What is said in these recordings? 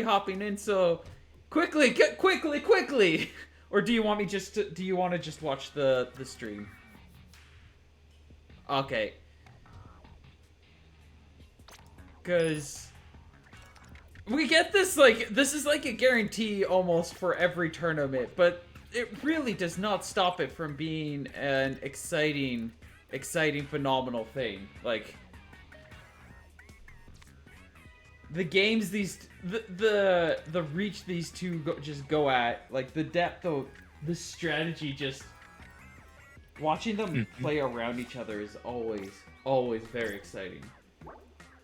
hopping in, so quickly, get quickly. Or do you want me just to, do you want to just watch the stream? Okay. Cuz we get this, like, this is like a guarantee almost for every tournament, but it really does not stop it from being an exciting, phenomenal thing. Like, the games the reach these two just go at, like the depth of the strategy, just watching them play around each other is always very exciting.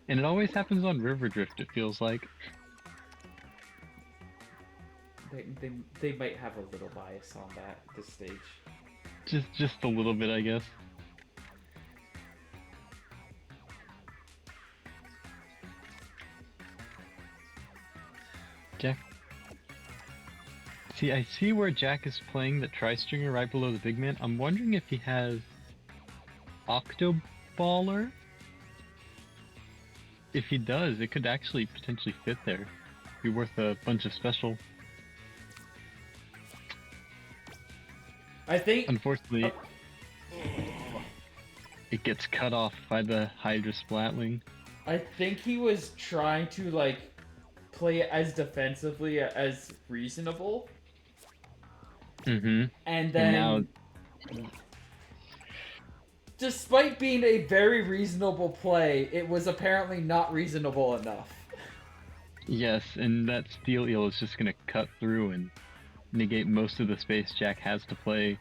And it always happens on River Drift, it feels like. They might have a little bias on that at this stage. Just a little bit, I guess. Jack. See, I see where Jack is playing the tri-stringer right below the big man. I'm wondering if he has Octoballer. If he does, it could actually potentially fit there. Be worth a bunch of special. I think, unfortunately, it gets cut off by the Hydra Splatling. I think he was trying to, like, play it as defensively as reasonable. And then, now, despite being a very reasonable play, it was apparently not reasonable enough. Yes, and that Steel Eel is just gonna cut through and negate most of the space Jack has to play.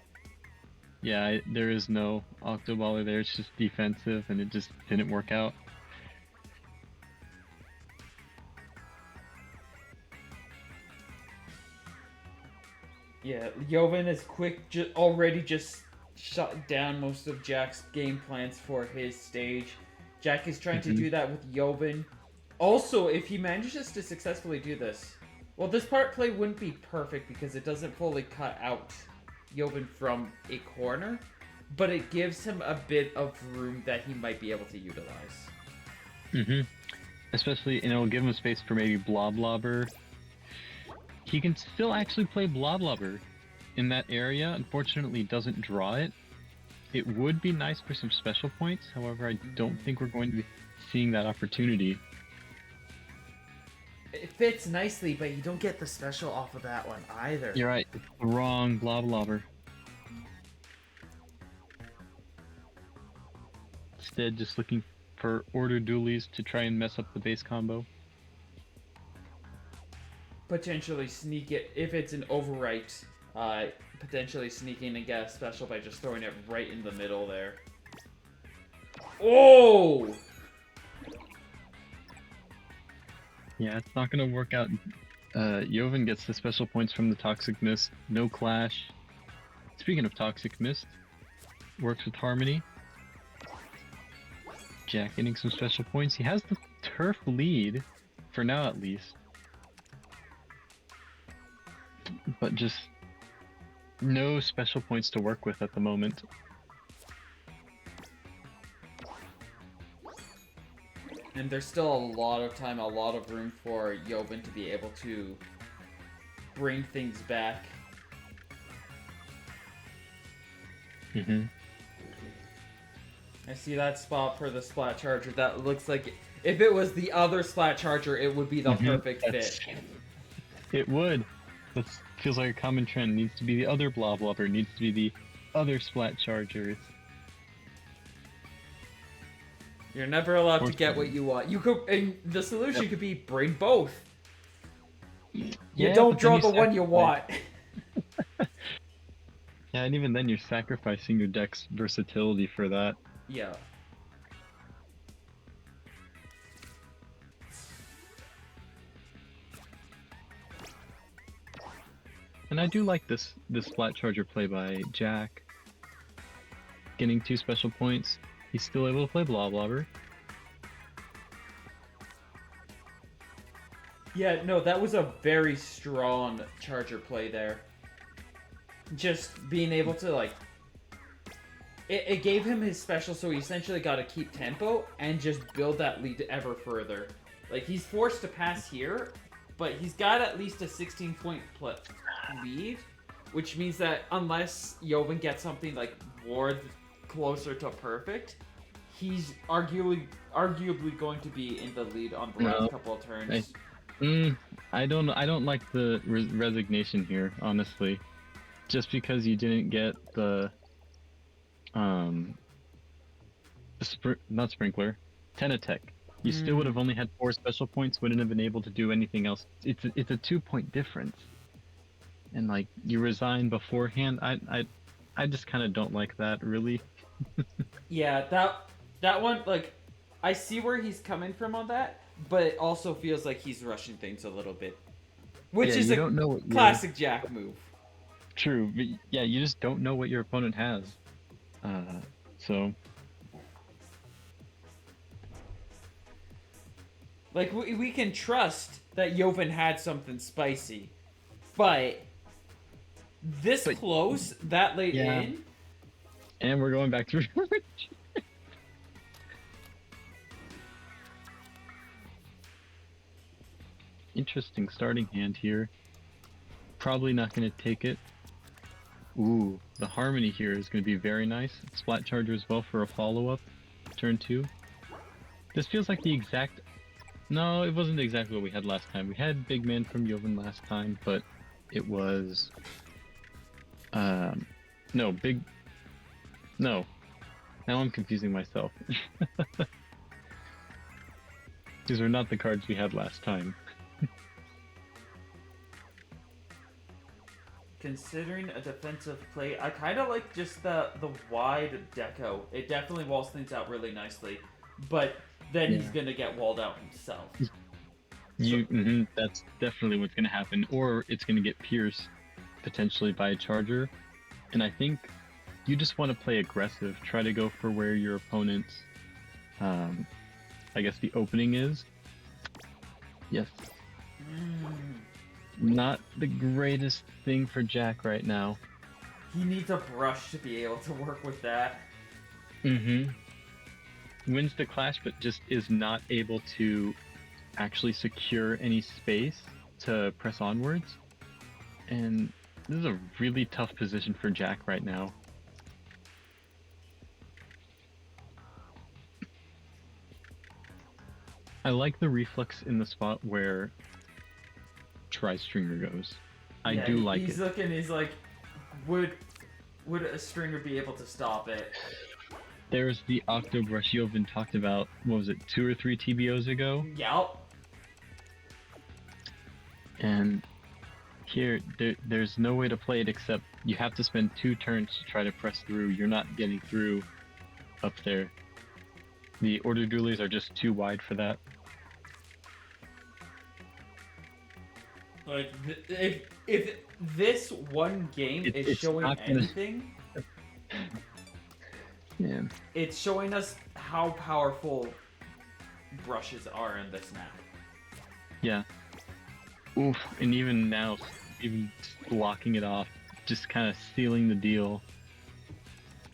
Yeah, there is no Octoballer there, it's just defensive, and it just didn't work out. Yeah, Ljovynn is quick, already just shut down most of Jack's game plans for his stage. Jack is trying to do that with Ljovynn. Also, if he manages to successfully do this, well, this part play wouldn't be perfect because it doesn't fully cut out Ljovynn from a corner, but it gives him a bit of room that he might be able to utilize. Especially, and it'll give him space for maybe Bloblobber. He can still actually play Bloblobber in that area. Unfortunately, doesn't draw it. It would be nice for some special points. However, I don't think we're going to be seeing that opportunity. It fits nicely, but you don't get the special off of that one either. You're right. It's the wrong Bloblobber. Instead, just looking for order dualies to try and mess up the base combo. Potentially sneak it, if it's an overwrite, potentially sneaking and get a special by just throwing it right in the middle there. Oh! Yeah, it's not going to work out. Ljovynn gets the special points from the Toxic Mist. No clash. Speaking of Toxic Mist, works with Harmony. Jack getting some special points. He has the turf lead, for now at least. But just no special points to work with at the moment. And there's still a lot of time, a lot of room for Ljovynn to be able to bring things back. I see that spot for the Splat Charger. That looks like, if it was the other Splat Charger, it would be the perfect fit. It would. That feels like a common trend. It needs to be the other Bloblobber. Needs to be the other Splat Charger. You're never allowed to get what you want. You could, and the solution could be bring both. You don't draw the one you want. Yeah, and even then you're sacrificing your deck's versatility for that. Yeah. And I do like this Splat Charger play by Jack. Getting 2 special points. He's still able to play Bloblobber. Yeah, no, that was a very strong Charger play there. Just being able to, like... It gave him his special, so he essentially got to keep tempo and just build that lead ever further. Like, he's forced to pass here, but he's got at least a 16-point lead, which means that unless Ljovynn gets something like Ward closer to perfect, he's arguably going to be in the lead on the last couple of turns. I don't like the resignation here, honestly. Just because you didn't get the not sprinkler, Tenatech. You still would have only had 4 special points, wouldn't have been able to do anything else. It's a 2-point difference. And like you resign beforehand, I just kind of don't like that, really. Yeah, that one, like, I see where he's coming from on that, but it also feels like he's rushing things a little bit, which is a classic Jack move. True, but yeah, you just don't know what your opponent has. So. Like, we can trust that Ljovynn had something spicy, but close, that late in... And we're going back to... Interesting starting hand here. Probably not going to take it. Ooh, the Harmony here is going to be very nice. Splat Charger as well for a follow-up. Turn 2. This feels like the exact... No, it wasn't exactly what we had last time. We had Big Man from Ljovynn last time, but it was... No, big... No. Now I'm confusing myself. These are not the cards we had last time. Considering a defensive play, I kind of like just the wide deco. It definitely walls things out really nicely, but then he's gonna get walled out himself. That's definitely what's gonna happen, or it's gonna get pierced potentially by a charger. And I think you just want to play aggressive. Try to go for where your opponent's, I guess the opening is. Yes. Not the greatest thing for Jack right now. He needs a brush to be able to work with that. Wins the clash, but just is not able to actually secure any space to press onwards. And this is a really tough position for Jack right now. I like the reflex in the spot where Tri-Stringer goes. I do like it. He's looking, he's like, would a stringer be able to stop it? There's the Octo Brush Ljovynn talked about, what was it, 2 or 3 TBOs ago? Yep. And here, there's no way to play it except you have to spend 2 turns to try to press through. You're not getting through up there. The Order Dualies are just too wide for that. Like, if this one game is showing anything, yeah, it's showing us how powerful brushes are in this map. Yeah. Oof, and even now, even blocking it off, just kind of sealing the deal,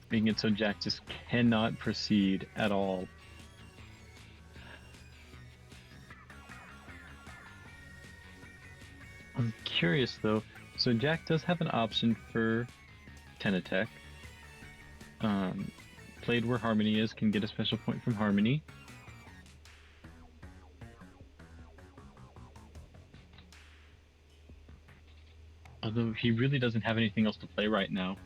making it so Jack just cannot proceed at all. I'm curious though, so Jack does have an option for Tenatech. Played where Harmony is, can get a special point from Harmony. Although he really doesn't have anything else to play right now.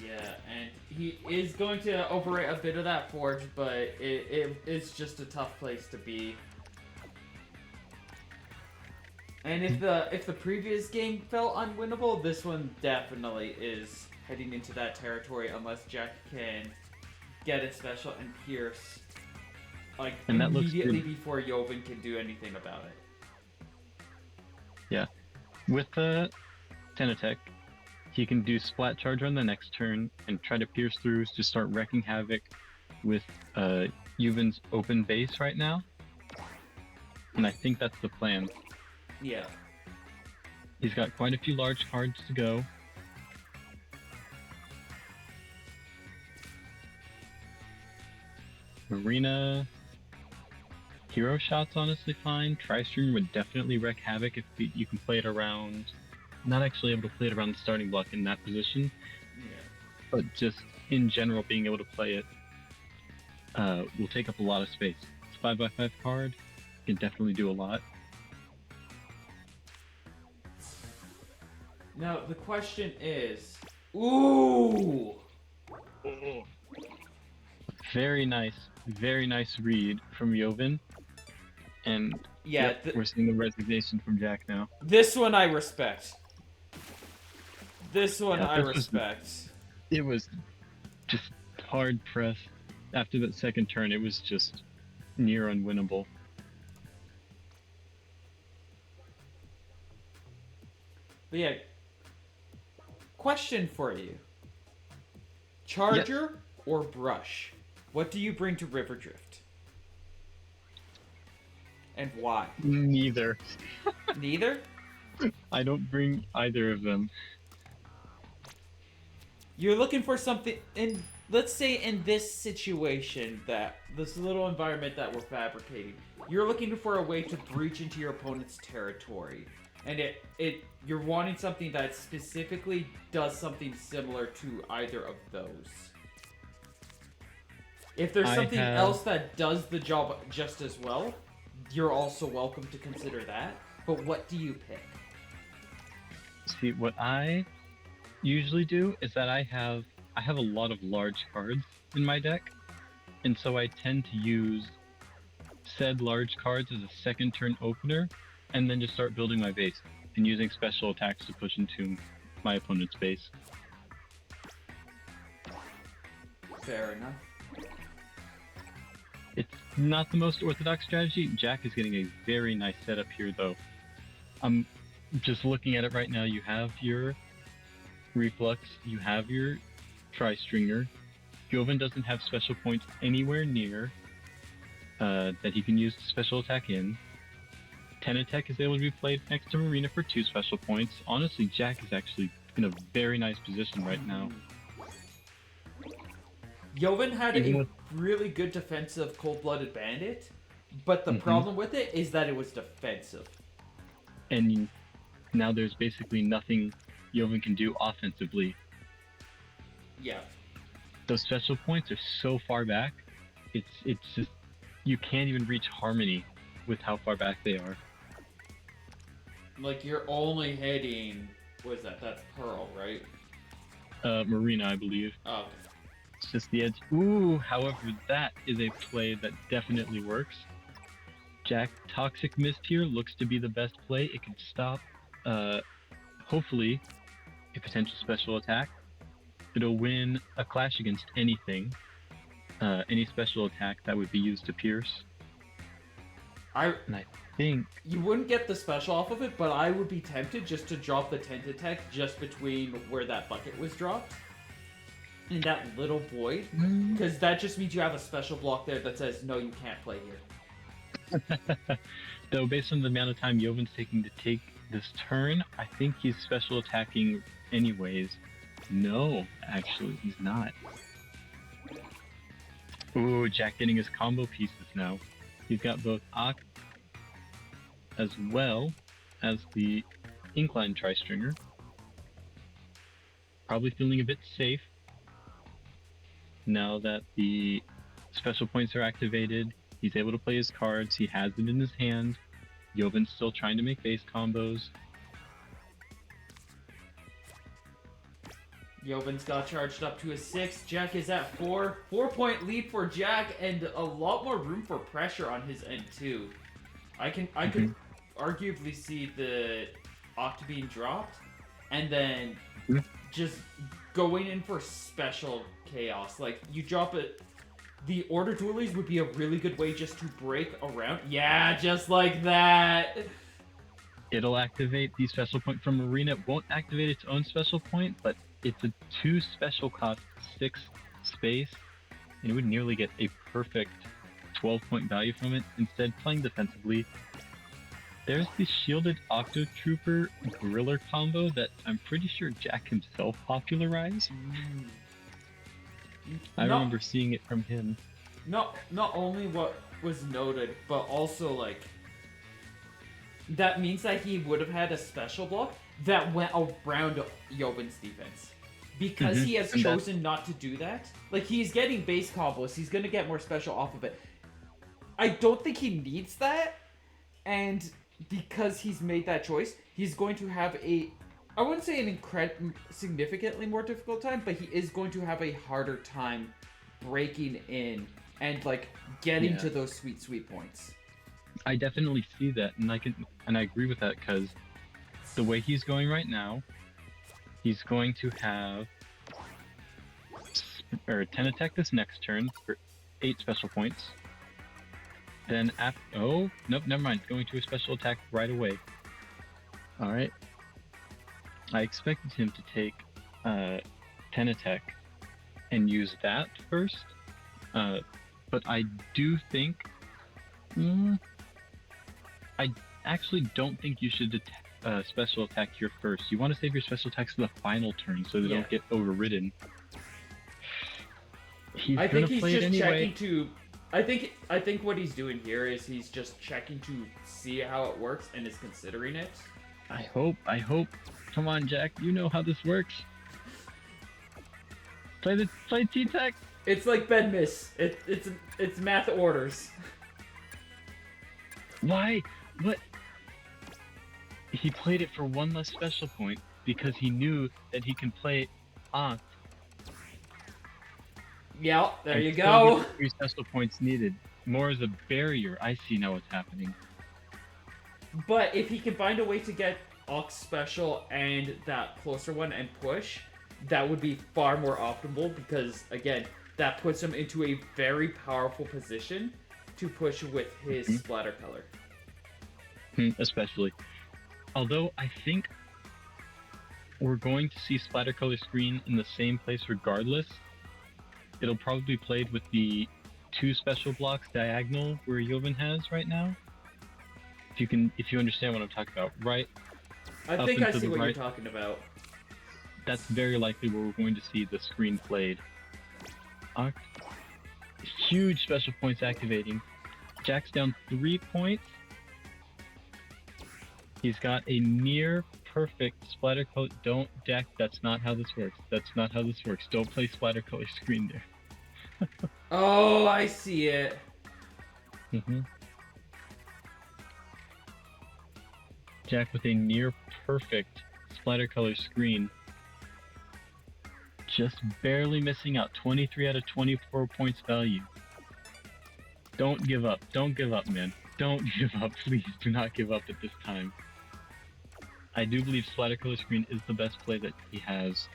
Yeah, and he is going to overwrite a bit of that Forge, but it's just a tough place to be. And if the previous game felt unwinnable, this one definitely is heading into that territory unless Jack can get a special and pierce like and immediately before Ljovynn can do anything about it. Yeah. With the Tenatech, he can do Splat Charge on the next turn and try to pierce through to start wrecking havoc with Ljovynn's open base right now. And I think that's the plan. Yeah. He's got quite a few large cards to go. Marina, hero shot's honestly fine. Tri-Stream would definitely wreak havoc if you can play it around. Not actually able to play it around the starting block in that position, but just in general being able to play it will take up a lot of space. It's a 5x5 card, can definitely do a lot. Now the question is, ooh, very nice read from Ljovynn, and yeah, we're seeing the resignation from Jack now. This one I respect. This one I respect. It was just hard press. After that second turn, it was just near unwinnable. But yeah, question for you. Charger or brush? What do you bring to River Drift? And why? Neither. Neither? I don't bring either of them. You're looking for something in, let's say in this situation, that this little environment that we're fabricating, you're looking for a way to breach into your opponent's territory. And you're wanting something that specifically does something similar to either of those. If there's something else that does the job just as well, you're also welcome to consider that. But what do you pick? See, what I usually do is that I have a lot of large cards in my deck, and so I tend to use said large cards as a second turn opener, and then just start building my base and using special attacks to push into my opponent's base. Fair enough. It's not the most orthodox strategy. Jack is getting a very nice setup here, though. I'm just looking at it right now. You have your Reflux, you have your Tri-Stringer. Ljovynn doesn't have special points anywhere near that he can use the special attack in. Tenatech is able to be played next to Marina for 2 special points. Honestly, Jack is actually in a very nice position right now. Ljovynn had a really good defensive Cold-Blooded Bandit, but the problem with it is that it was defensive. And now there's basically nothing Ljovynn can do offensively. Yeah. Those special points are so far back, it's just, you can't even reach Harmony with how far back they are. Like, you're only hitting, what is that? That's Pearl, right? Marina, I believe. Oh, okay. It's just the edge. Ooh, however, that is a play that definitely works. Jack Toxic Mist here looks to be the best play. It can stop, hopefully, a potential special attack. It'll win a clash against anything. Any special attack that would be used to pierce. And I think you wouldn't get the special off of it, but I would be tempted just to drop the Tentatech just between where that bucket was dropped. In that little void. Because that just means you have a special block there that says, no, you can't play here. Though, based on the amount of time Ljovynn's taking to take this turn, I think he's special attacking anyways. No, actually, he's not. Ooh, Jack getting his combo pieces now. He's got both Ock as well as the Incline Tri-Stringer. Probably feeling a bit safe now that the special points are activated. He's able to play his cards. He has it in his hand. Ljovynn's still trying to make base combos. Ljovynn's got charged up to a 6. Jack is at 4. 4-point lead for Jack, and a lot more room for pressure on his end too. I could arguably see the Octa being dropped, and then just going in for special chaos. Like, you drop it. The Order Dualies would be a really good way just to break around. Yeah, just like that. It'll activate the special point from Marina. It won't activate its own special point, but it's a 2 special cost 6 space, and it would nearly get a perfect 12-point value from it. Instead, playing defensively, there's the Shielded Octo Trooper Griller combo that I'm pretty sure Jack himself popularized. I remember seeing it from him. not only what was noted, but also like that means that he would have had a special block that went around Ljovynn's defense. Because he has chosen not to do that, like he's getting base combos, he's gonna get more special off of it. I don't think he needs that, and because he's made that choice, he's going to have I wouldn't say an significantly more difficult time, but he is going to have a harder time breaking in and like getting to those sweet points. I definitely see that, and I agree with that because the way he's going right now, he's going to have 10 attack this next turn for 8 special points. Then oh nope, never mind. Going to a special attack right away. All right. I expected him to take 10 attack and use that first, but I do think. I actually don't think you should special attack here first. You want to save your special attacks for the final turn so they don't get overridden. I think he's just checking to. I think what he's doing here is he's just checking to see how it works and is considering it. I hope. Come on, Jack. You know how this works. Play T-Tech. It's like bed miss. It's math orders. Why? What? He played it for one less special point because he knew that he can play Ockt. Yeah, there you go. 3 special points needed. More as a barrier. I see now what's happening. But if he can find a way to get Ockt special and that closer one and push, that would be far more optimal because, again, that puts him into a very powerful position to push with his splatter color. Especially. Although I think we're going to see splatter color screen in the same place regardless. It'll probably be played with the 2 special blocks diagonal where Ljovynn has right now. If you understand what I'm talking about, right? I think I see what you're talking about. That's very likely where we're going to see the screen played. Huge special points activating. Jack's down 3 points. He's got a near perfect splatter color. Don't, Jack, that's not how this works. Don't play splatter color screen there. Oh, I see it. Jack with a near perfect splatter color screen. Just barely missing out. 23 out of 24 points value. Don't give up. Don't give up, man. Don't give up. Please do not give up at this time. I do believe splatter color screen is the best play that he has.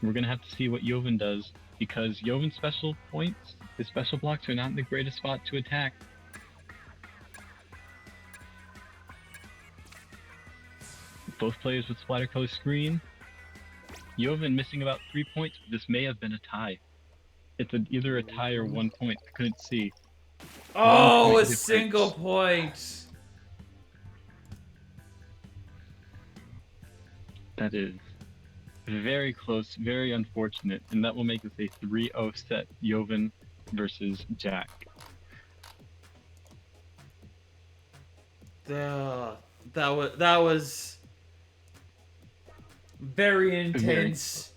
We're going to have to see what Ljovynn does because Ljovynn's special points, his special blocks are not in the greatest spot to attack. Both players with splatter color screen. Ljovynn missing about 3 points. This may have been a tie. It's either a tie or 1 point. I couldn't see. Oh, a single point. That is very close, very unfortunate, and that will make us a 3-0 set. Ljovynn versus Jack. That was very intense.